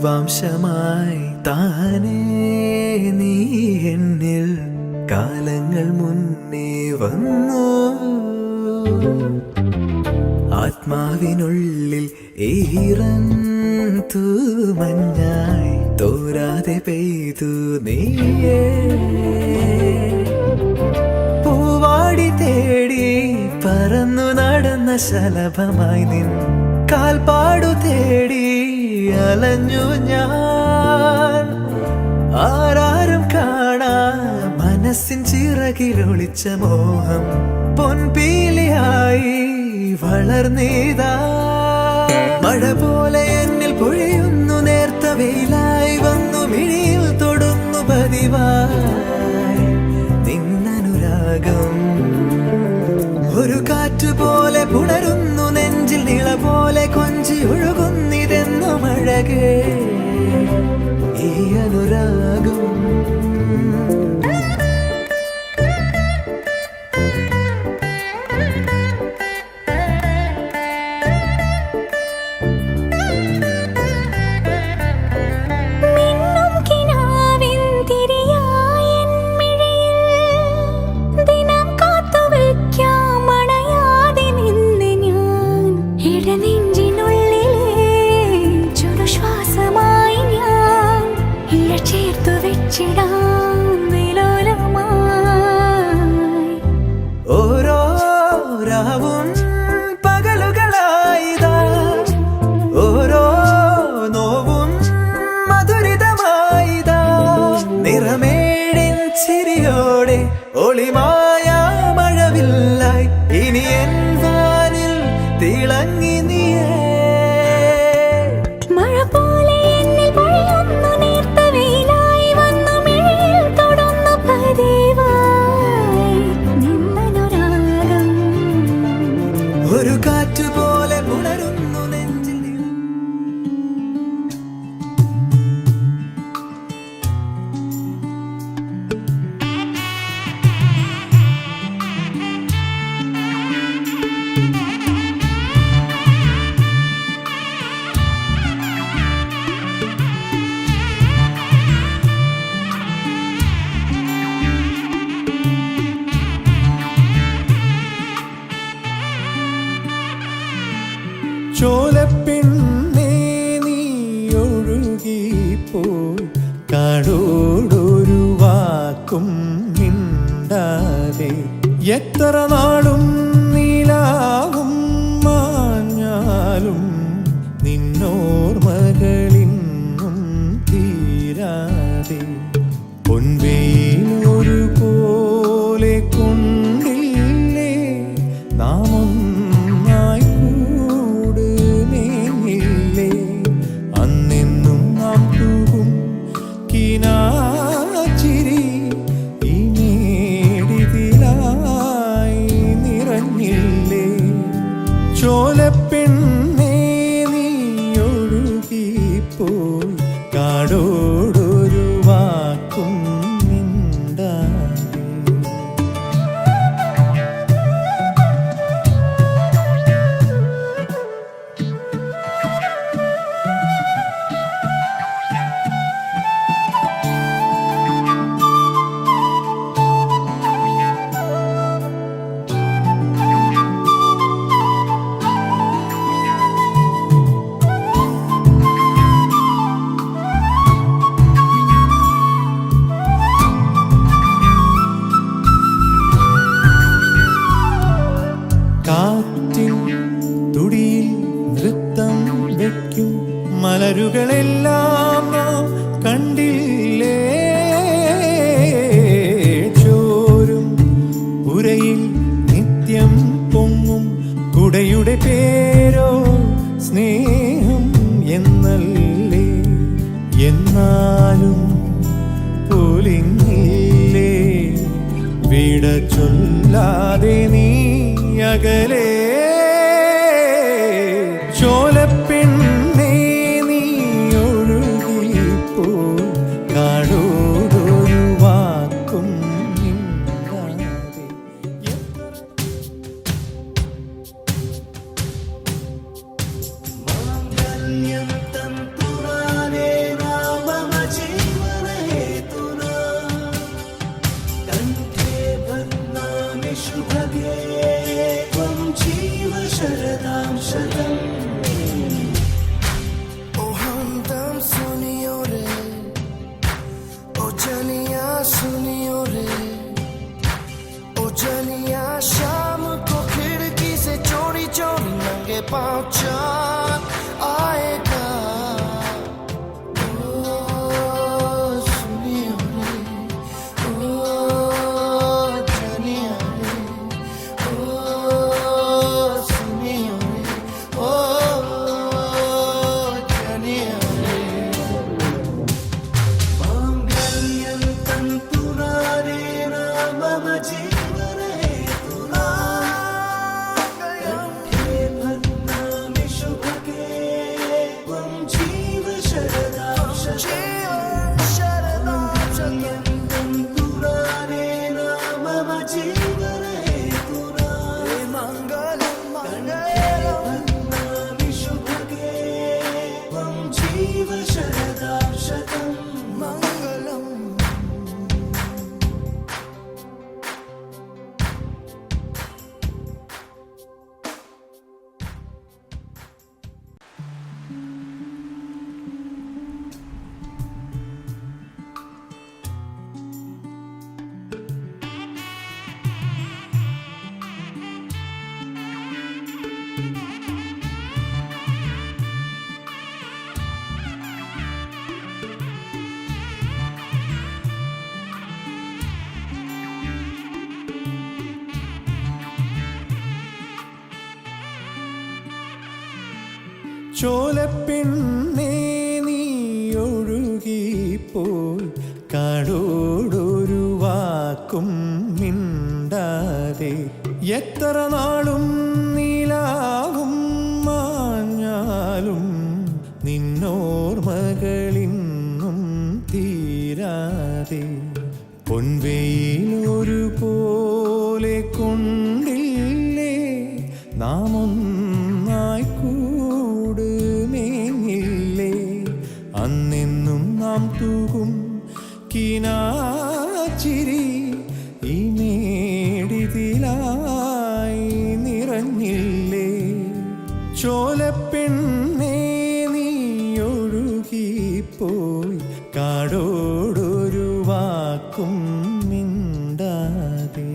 ദൈവാംശമായി താനേ നീ എന്നിൽ കാലങ്ങൾ മുന്നേ വന്നു. ആത്മാവിനുള്ളിൽ ഈറൻ തൂമഞ്ഞായി തോരാതെ പെയ്തു നീയേ. പൂവാടി തേടി പറന്നു നടന്ന ശലഭമായി നിൻ കാൽപ്പാടു തേടി അലഞ്ഞു ഞാൻ. ആരാരും കാണാ മനസ്സിൻ ചിറകിലൊളിച്ച മോഹം പൊൻപീലിയായി വളർന്നീതാ. മഴ പോലെ എന്നിൽ പൊഴിയുന്നു, നേർത്ത വെയിലായി വന്നു മിഴിയിൽ തൊടുന്നു പതിവായി നിന്നനുരാഗം. ഒരു കാറ്റ് പോലെ പുണരുന്നു നെഞ്ചിൽ, നിള പോലെ കൊഞ്ചി ഒഴുകുന്നിതെന്നു മഴകേ ഈ അനുരാഗം. ഓരോ രാവും പകലുകളായിതാ, ഓരോ നോവും മധുരിതമായിതാ. നിറമേടിൻ ചിരിയോടെ ഒളിമായ മഴവില്ലായി ഇനി എൻ വാനിൽ തിളങ്ങി നീയേ. ഒരു കാറ്റ് പോലെ പുണരുന്നു നെഞ്ചിൽ. ചോലപ്പെണ്ണേ നീ ഒഴുകിപ്പോയി, കാടോടൊരു വാക്കും മിണ്ടാതെ. എത്ര നാളും നീലാവും മാഞ്ഞാലും നിന്നോർമകളിന്നും തീരാതെ. പൊൻവെയിലൊരു പോലെ കൊണ്ടില്ലേ നാമം ചോലപ്പെണ്ണേ നീ ഒഴുകിപ്പോയി, കാടോടൊരു വാക്കും മിണ്ടാതെ. കാറ്റിൻ തുടിയിൽ നൃത്തം വയ്ക്കും മലരുകളെല്ലാം നാം കണ്ടില്ലേ. ചോരും പുരയിൽ നിത്യം പൊങ്ങും കുടയുടെ പേരോ സ്നേഹം എന്നല്ലേ. എന്നാലും പൊലിങ്ങില്ലേ വിട ചൊല്ലാതെ നീ അകലേ. ചോലപ്പെണ്ണേ നീ ഒഴുകിപ്പോയി, കാടോടൊരു വാക്കും മിണ്ടാതെ. शरदांशतम् ओ हमदम सुनियो रे ओ जनिया सुनियो रे ओ जनिया शाम को खिड़की से चोरी चोरी नंगे पाँव चाँद आएगा ചോലപ്പെണ്ണേ നീ ഒഴുകിപ്പോയി കാടോടൊരു വാക്കും മിണ്ടാതെ എത്ര നാളും നീലാവും മാഞ്ഞാലും നിന്നോർമകളിന്നും തീരാതെ പൊൻവെയിലൊരു പോലെ കൊണ്ടില്ലേ നാം ഒന്നായി കൂടുമേങ്ങില്ലേ അന്നെന്നും നാം തൂകും കിനാച്ചിരി ഈ മേടിതിലായി നിറഞ്ഞില്ലേ ചോലപ്പെണ്ണേ നീ ഒഴുകിപ്പോയി കാടോടൊരു വാക്കും മിണ്ടാതെ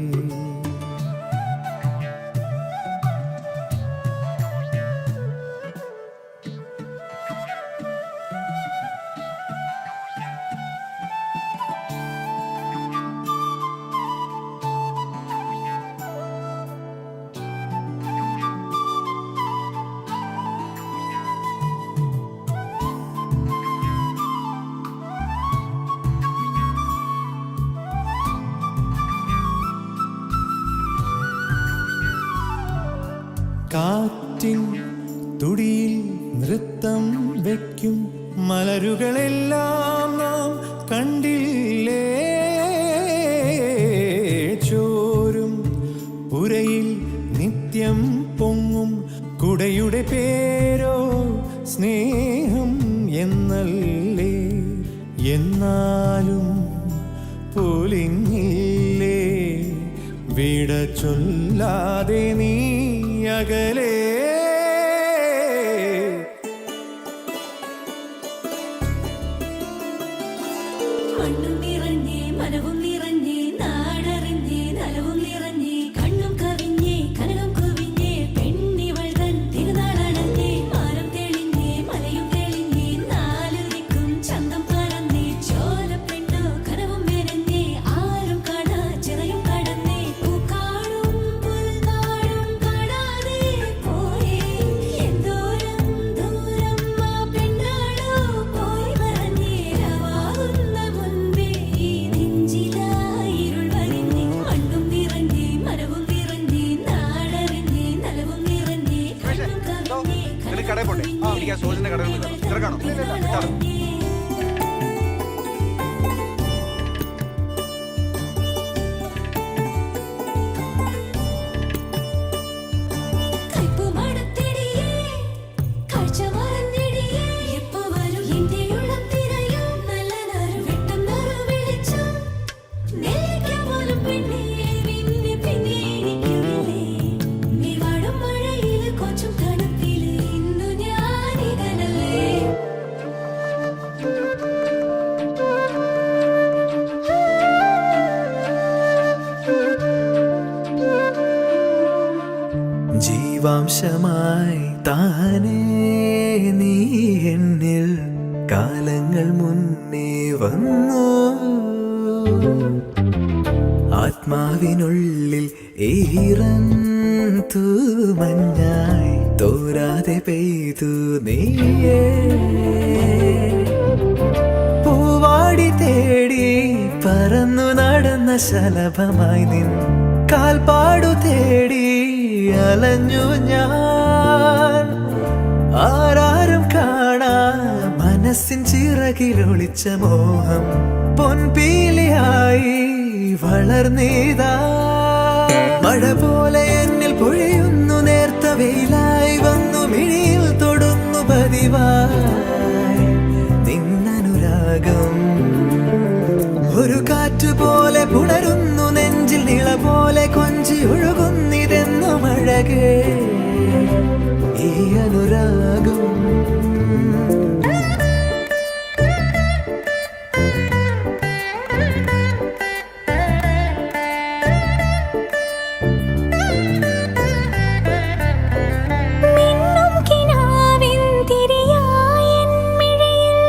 കാറ്റിൻ തുടിയിൽ നൃത്തം വയ്ക്കും മലരുകളെല്ലാം നാം കണ്ടില്ലേ ചോരും പുരയിൽ നിത്യം പൊങ്ങും കുടയുടെ പേരോ സ്നേഹം എന്നല്ലേ എന്നാലും പൊലിഞ്ഞില്ലേ വിട ചൊല്ലാതെ നീ അകലേ മണ്ണും നിറഞ്ഞേ മനവും നിറഞ്ഞേ നാടറിഞ്ഞേ നലവും നിറഞ്ഞേ കണ്ണും കവിഞ്ഞേ കനകം കുവിഞ്ഞേ പെണ്ണിവൾ തൻ തിരുനാളണഞ്ഞേ മാനം തെളിഞ്ഞേ മലയും തെളിഞ്ഞേ നാലു ദിക്കും ചന്തം പറന്നേ ചോലപ്പെണ്ണോ കനവും മെനഞ്ഞേ ആരും കാണാ ചിറയും കടന്നേ പൂക്കാടും പുൽക്കാടും കാണാതെ പോയേ എന്തോരം ദൂരം ആ പെണ്ണാളോ പോയി മറഞ്ഞേ രവാകുന്ന മുൻപേ ഈ നെഞ്ചിലായിരുൾ വരിഞ്ഞേ മണ്ണും നിറഞ്ഞേ മനവും നിറഞ്ഞേ നാടറിഞ്ഞേ നലവും നിറഞ്ഞേ കണ്ണും കവിഞ്ഞേ കടയിൽ പോട്ടെ എനിക്ക് ആ സോജന്റെ കടയിൽ തിരക്കാണോ കൈപ്പുമടത്തിടിയേ കാഴ്ച മറന്നിടിയേ എപ്പോ വരും എന്റെ ഉള്ളം തിരയും നല്ല നറു വെട്ടം നറു വെളിച്ചം നെല്ലിക്ക പോലും പെണ്ണേ പിന്നെ പിന്നെ ഇരിക്കുന്നില്ലേ നീ വാടും മഴയിൽ കൊച്ചും ജീവാംശമായി താനേ നീ എന്നിൽ കാലങ്ങൾ മുന്നേ വന്നു. ആത്മാവിനുള്ളിൽ ഈറൻ തൂമഞ്ഞായി തോരാതെ പെയ്തു നീയേ. പൂവാടി തേടി പറന്നു നടന്ന ശലഭമായി നിൻ കാൽപ്പാടു തേടി അലഞ്ഞു ഞാൻ. ആരാരും കാണാ മനസ്സിൻ ചിറകിലൊളിച്ച മോഹം പൊൻപീലിയായി വളർന്നീതാ. മഴ പോലെ എന്നിൽ പൊഴിയുന്നു, നേർത്ത വെയിലായി വന്നു മിഴിയിൽ തൊടുന്നു പതിവായി നിന്നനുരാഗം. ഒരു കാറ്റ് പോലെ പുണരുന്നു നെഞ്ചിൽ, നിള പോലെ കൊഞ്ചി ഒഴുകുന്നിതെന്നു മഴകേ ഈ അനുരാഗം. മിന്നും കിനാവിൻ തിരിയായൻ മിഴിയിൽ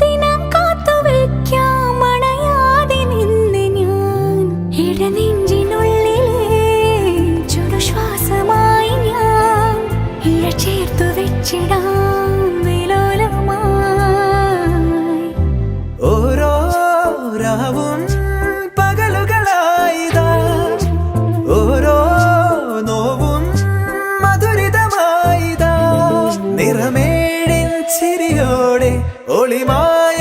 ദിനം കാത്തുവയ്ക്കാം അണയാതെ നിന്ന് ഞാൻ. ഇടനെഞ്ചിനുള്ളിലെ ചുടുശ്വാസമായി ഞാൻ ഇഴ ചേർത്തു വെച്ചിടാം വിലോലമായി. ഓരോ രാവും പകലുകളായിതാ, ഓരോ നോവും മധുരിതമായിതാ. നിറമേഴിൻ ചിരിയോടെ ഒളിമായ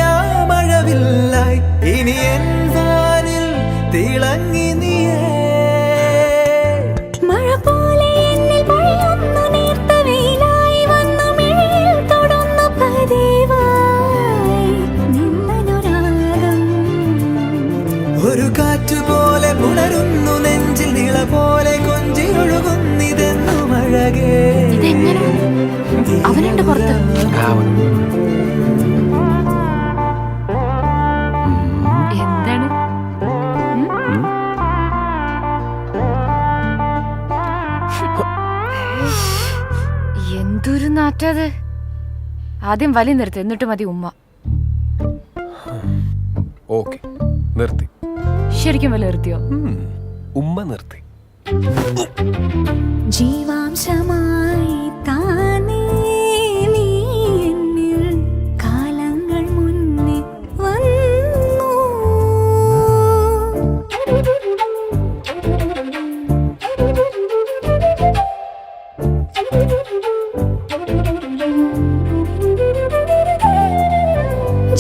മഴവില്ലായി ഇനി എൻ വാനിൽ തിളങ്ങി നീയേ. മഴ പോലെ എന്നിൽ പൊഴിയുന്നു, നേർത്ത വെയിലായി വന്നു മിഴിയിൽ തൊടുന്നു പതിവായി നിന്നനുരാഗം. ഒരു കാറ്റ് പോലെ പുണരുന്നു നെഞ്ചിൽ, നിള പോലെ കൊഞ്ചി ഒഴുകുന്നിതെന്നു മഴകേ. അവനുണ്ട് പുറത്ത്. എന്താണ്? എന്തൊരു നാറ്റത്. ആദ്യം വലി നിർത്ത്, എന്നിട്ട് മതി ഉമ്മ. ഓക്കെ, നിർത്തി. ശരിക്കും വലി നിർത്തിയോ? ഉമ്മ നിർത്തി. ജീവാംശമായി താനേ നീ എന്നിൽ കാലങ്ങൾ മുന്നേ വന്നു.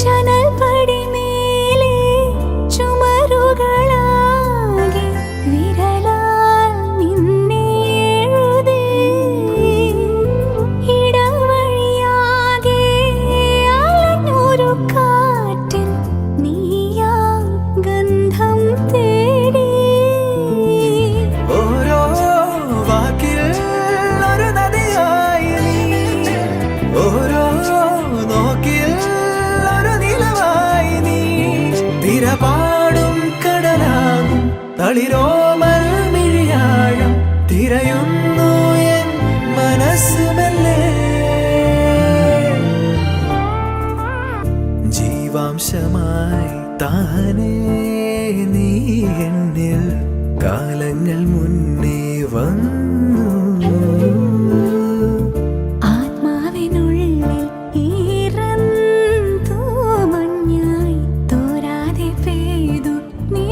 ജനൽ പടിമേലെ ചുമരുകളാകെ വിരലാൽ നിന്നെ എഴുതി. ഇടവഴിയാകെ അലഞ്ഞൊരു കാറ്റിൽ നീയാ ഗന്ധം തേടി. ഓരോ വാക്കിൽ ഒരു നദിയായി നീ, ഓരോ നോക്കിൽ ഒരു നിലവായി നീ. തിരപാടും കടലാകും തളിരോമൽ മിഴിയാഴം തിരയുന്നു എൻ മനസ്സുമല്ലേ. ജീവാംശമായി താനേ നീ എന്നിൽ കാലങ്ങൾ മുന്നേ വന്നു. ആത്മാവിനുള്ളിൽ ഈറൻ തൂമഞ്ഞായി തോരാതെ പെയ്തു നീ.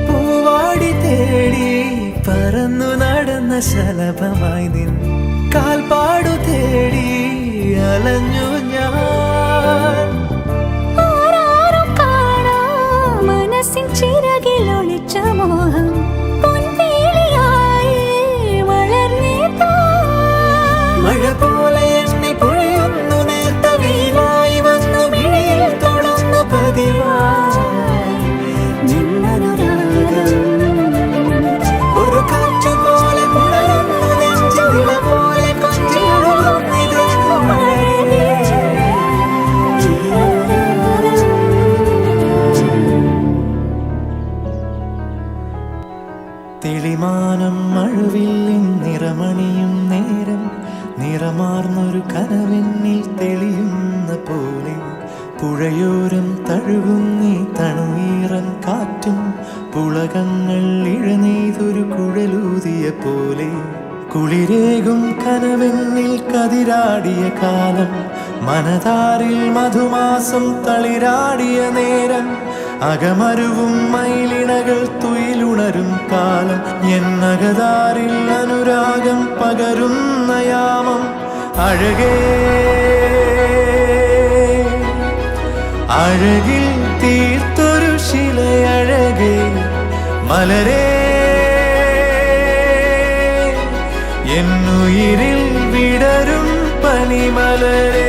പൂവാടി തേടി പറന്നു നടന്ന ശലഭമായി നിൻ കാൽപ്പാടു തേടി അലഞ്ഞു ഞാൻ. ആരാരും കാണാ മനസ്സിൻ ചിറകിലൊളിച്ച മോഹം പൊൻപീലിയായി വളർന്നീതാ. മഴ പോലെ എന്നിൽ പൊഴിയുന്നു, നേർത്ത വെയിലായി വന്നു മിഴിയിൽ തൊടുന്നു പതിവായി നിന്നനുരാഗം. ഒരു കാറ്റ് പോലെ പുണരുന്നു നെഞ്ചിൽ, നിള പോലെ കൊഞ്ചി ഒഴുകുന്നിതെന്നു മഴകേ. വാർക്കല്ലിൻ നിറമണിയും നേരം നിറമാർന്നൊരു കനവെന്നിൽ തെളിയുന്ന പോലെ പുഴയോരം തഴുകുന്നീ തണുനീറൻ കാറ്റും പുളകങ്ങൾ ഇഴനെയ്തൊരു കുഴലൂതിയ പോലെ കുളിരേകും കനവെന്നിൽ കതിരാടിയ കാലം മനതാരിൽ മധുമാസം തളിരാടിയ നേരം അകമരുവും മയിലിണകൾ തുയിലുണരും കാലം എന്നകതാരിൽ അനുരാഗം പകരുന്ന യാമം അഴകേ അഴകിൽ തീർത്തൊരു ശിലയഴകേ മലരേ എന്നുയിരിൽ വിടരും പനിമലരേ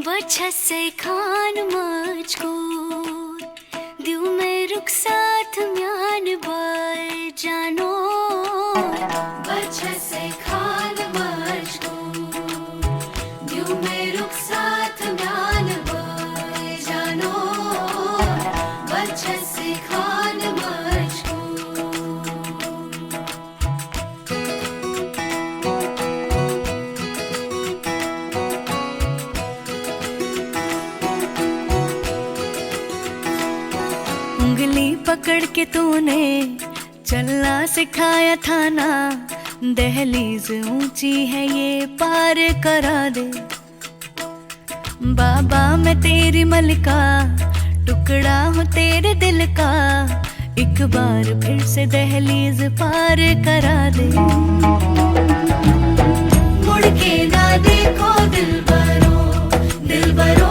वजह से खान मजकूर दिल में रुख साथ म्यान बाय जानो वजह से खान मजकूर दिल में रुख साथ म्यान बाय जानो वजह से खान मजकूर उंगली पकड़ के तूने चलना सिखाया था ना दहलीज ऊंची है ये पार करा दे बाबा मैं तेरी मलिका टुकड़ा हूँ तेरे दिल का एक बार फिर से दहलीज पार करा दे मुड़ के ना देखो दिलबरो दिलबरो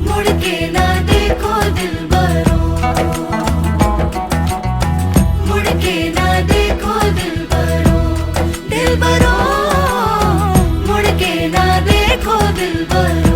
मुड़ के ना देखो दिलबरो मुड़ के ना देखो दिलबरो दिलबरो मुड़ के ना देखो दिलबरो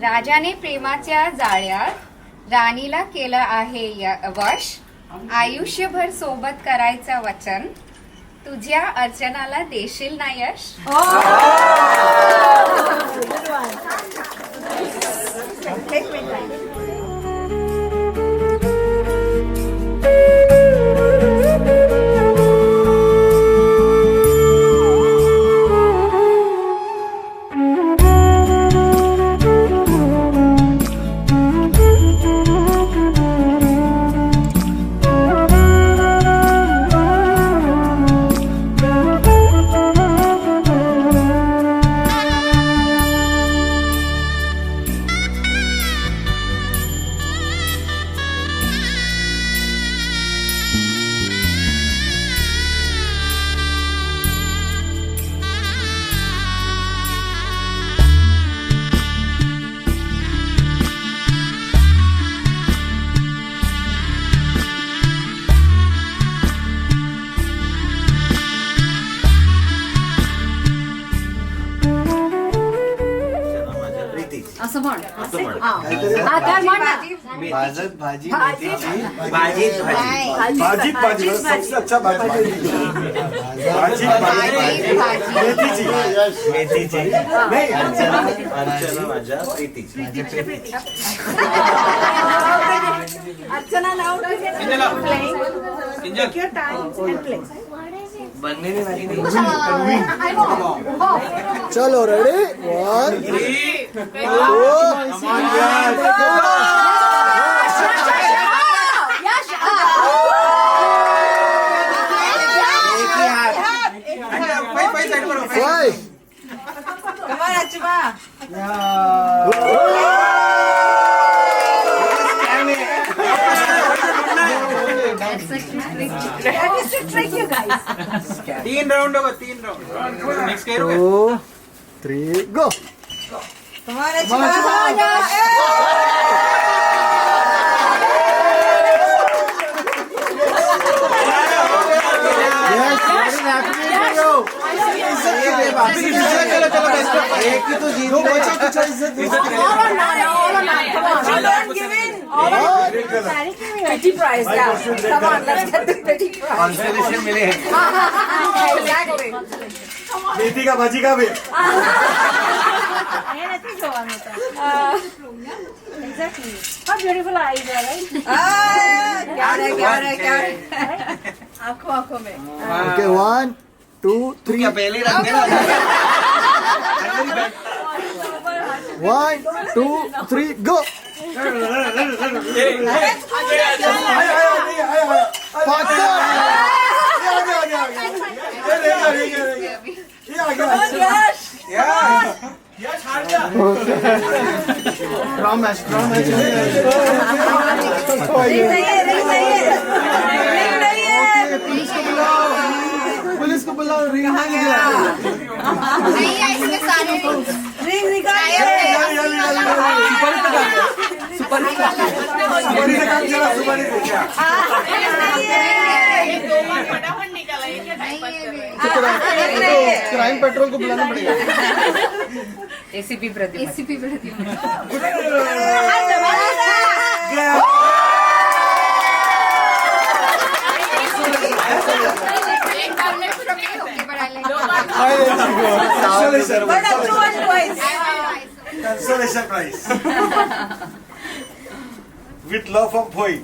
राजाने प्रेमाच्या जाळ्यात राणीला केलं आहे वश आयुष्यभर सोबत करायचं वचन तुझ्या अर्चनाला देशील ना यश असं म्हण भाजत भाजी मेथीची अर्चना माझ्या प्रीतीची अर्चना now playing. Take your time and play. बनने वाली नहीं चलो रेडी 1 2 3 तीन राउंड होगा, 3 राउंड नेक्स्ट करोगे? 2, 3, go. Come on, Achika. Yes, very happy for you. चलो चलो बेस्ट। एक ही तो जीत गए। All or none, all or none. Come on. You don't give in. All or none. Pretty prize, yeah. Come on, let's get the pretty prize. Consolation मिले हैं। Exactly. नीति का भाजी का भी। Exactly. How beautiful eyes are, right? got it. आँखों में. Okay, 1, 2, 3. क्या पहले रंग है ना? 1, 2, 3, go. Promise. पुलिस को बुलाओ, रिंग नहीं है इसमें सारे Ring निकाल क्राइम पेट्रोल को बुलाना पड़ेगा। ACP Pratima Consolation prize. With love from Bhoi.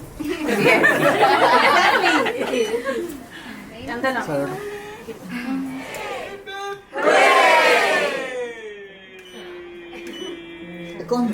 कौन